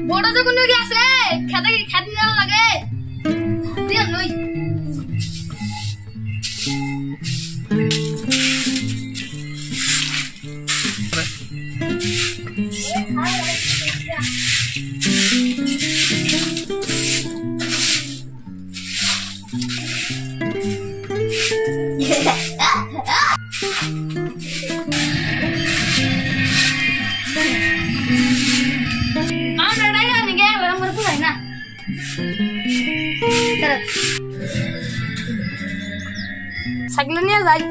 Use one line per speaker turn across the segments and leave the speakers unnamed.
বড় যখন আছে খেতে খেতে যাওয়া লাগে দিয়ে লই সাইকেল নিয়ে যাই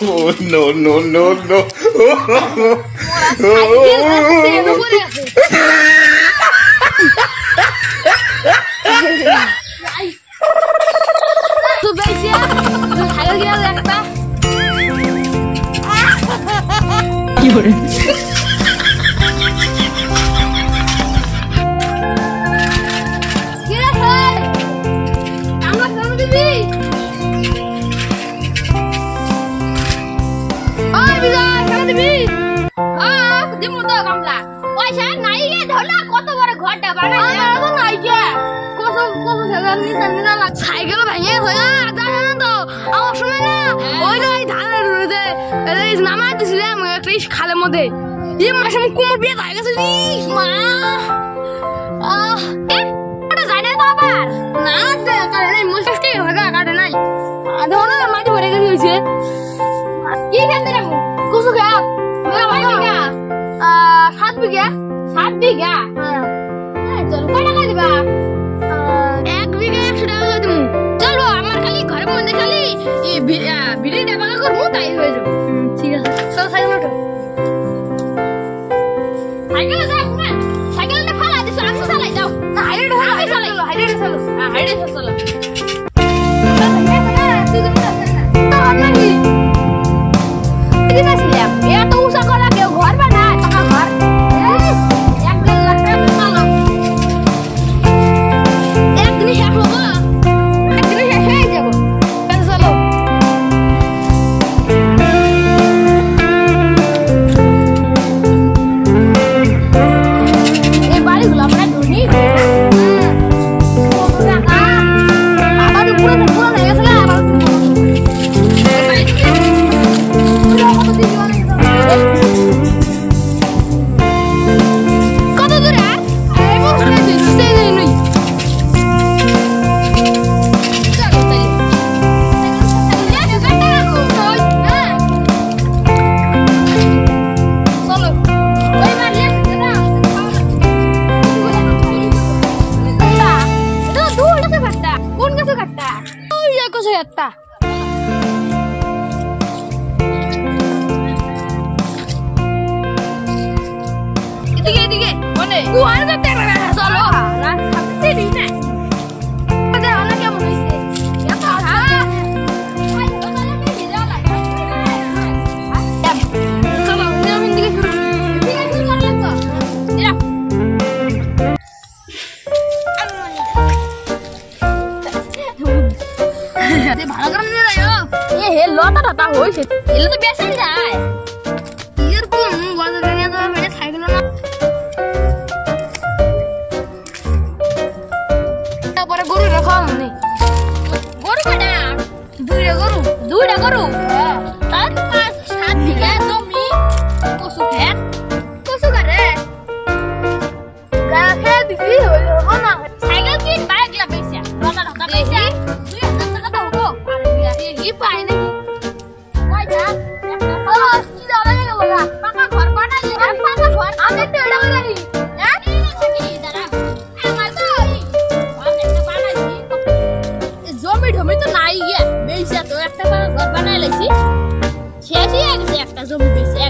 Oh, no, no, no, no.
Tu beijinho, aí eu queria alertar. Cycle ভেঙে গেছে জানেন তো আমার সময় না ওই ধানের রোদে নামাই দিয়েছিলাম একটা খালের মধ্যে মাসে কোমর বিয়ে হয়ে গেছে মা যাই না তো আবার না কারণে মুসটি কাটে নাই ধরো মাটি ভরে গেছে হয়েছে কি খেতে রাখবো কুসু খেপ 7 বিঘা 7 বিঘা চল কয় টাকা দিবা 1 বিঘা 100 টাকা দেবো চলো আমার খালি ঘরের মধ্যে খালি বিড়ি ডাবাকা করবো তাই হয়ে যাবে ঠিক আছে চল সাইকেল ওঠো সাইকেল যাও না সাইকেলটা ফালা দিছো আমি চালাই যাও না হাইরে চালাই হাইরে চলো হাইরে চলো এত উষা করা কেউ ঘর বানায় টাকা ঘর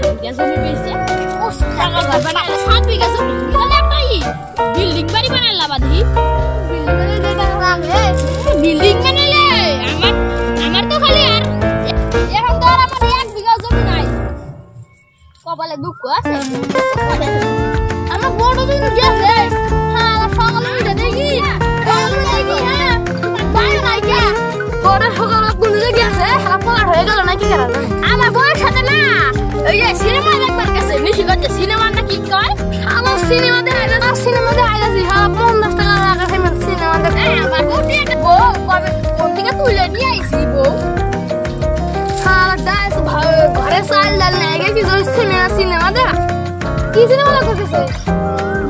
1 বিঘা জমি বেচছে ও টাকা ঘর বানালে 7 বিঘা জমি তাহলে একটাই বিল্ডিং বাড়ি বানালা বাদি বিল্ডিং বানালে আমার তো খালি আর এখন তো আর আমার 1 বিঘা জমি নাই কপালে দুঃখ আছে আমার বড় জমি গেছে হ্যাঁ সকালে উঠে দেখি হ্যাঁ বাইরে নাই কে বড় সকালে কোন জায়গায় গেছে হাফার হয়ে গেল নাকি কেন আমার বউয়ের সাথে না ওই যে সিনেমা দেখবার গেছে নিশিগঞ্জে সিনেমা না কি কয় আমার সিনেমা দেখে আইলাছি হ্যাঁ 50 টাকা লাগা সিনেমা দেখে আমার বউটি একটা বউ কবে কোন থেকে তুলে নিয়ে আইছি বউ হ্যাঁ দাস ঘরে চাল ডাল লাগে কি জন্য সিনেমা দেখা কি সিনেমা দেখা গেছে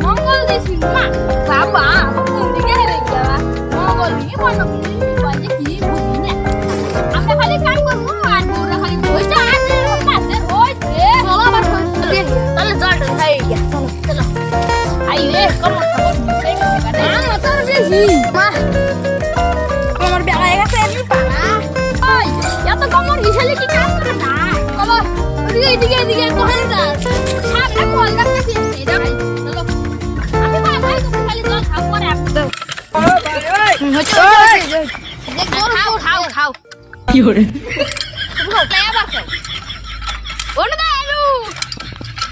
মঙ্গল দি সিনেমা বাবা কোন দিকে রে যাবা মঙ্গল দিকে কোন বাজে কি বুঝি না আমরা খালি কাম করব আর বউরা খালি বইটা আছে কাছে হইছে চলো আবার তাহলে জল খাই গিয়া চলো আই রে কমর খাবো সেই কাছে আমার তো বেশি মা কমর বেলা গেছে এমনি পানা ওই এত কমর হিসালে কি কাজ করে না বাবা এদিকে কোহানে যা সামনে কল করতেছি এটা ভাই চলো আমি ভাই তুমি খালি জল খাও পরে আসো ও ভাই ওই খাও কি হরে তুমি প্লে আবার খাও ওনা দা আলু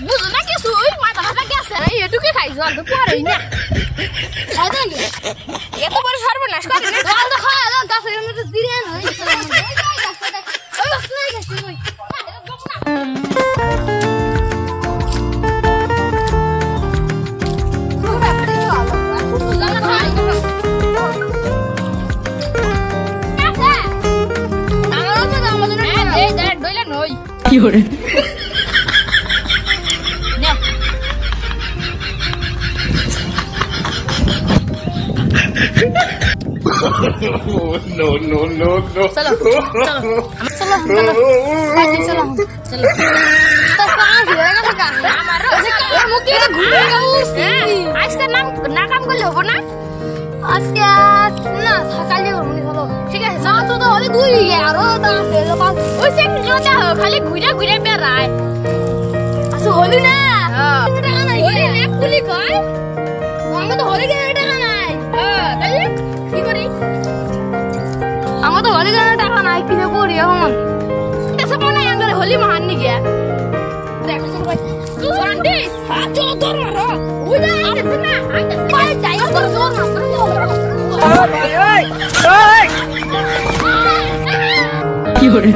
বুঝো না কিছু ওই মাথা গেছে এটুকে খাই জল তো পরেই না খাই দাও এত বড় সর্বনাশ করে না জল তো খাওয়া দাও গাছের মধ্যে দিরে না ওই কি হরে
No, no, no, no.
चलो तो कहाँ होएगा तो कहाँ हमारा ये मुक्ति का घूमेगा उसी आज का नाम कर लो ना आज क्या ना खाली हो मुझे बोलो ठीक है साथ तो होले दूर ही है यारो दाम ले लो बात उसे जो क्या हो खाली घुरे पे रहा है अच्छा होली ना होली ना पुलिस कौन हमें तो होली के टाका নাই তাইলে কি করি আমরা তো হোলি গানে টাকা নাই কি করি এখন এসে মনে আঙ্গলে হোলি মহান নি গিয়া দেখো তো ভাই তুই আন্টি হাত চলো তোর মারো ওই যা আইছে না আইছে ভাই যাই তোর জোর মারো
কি হরে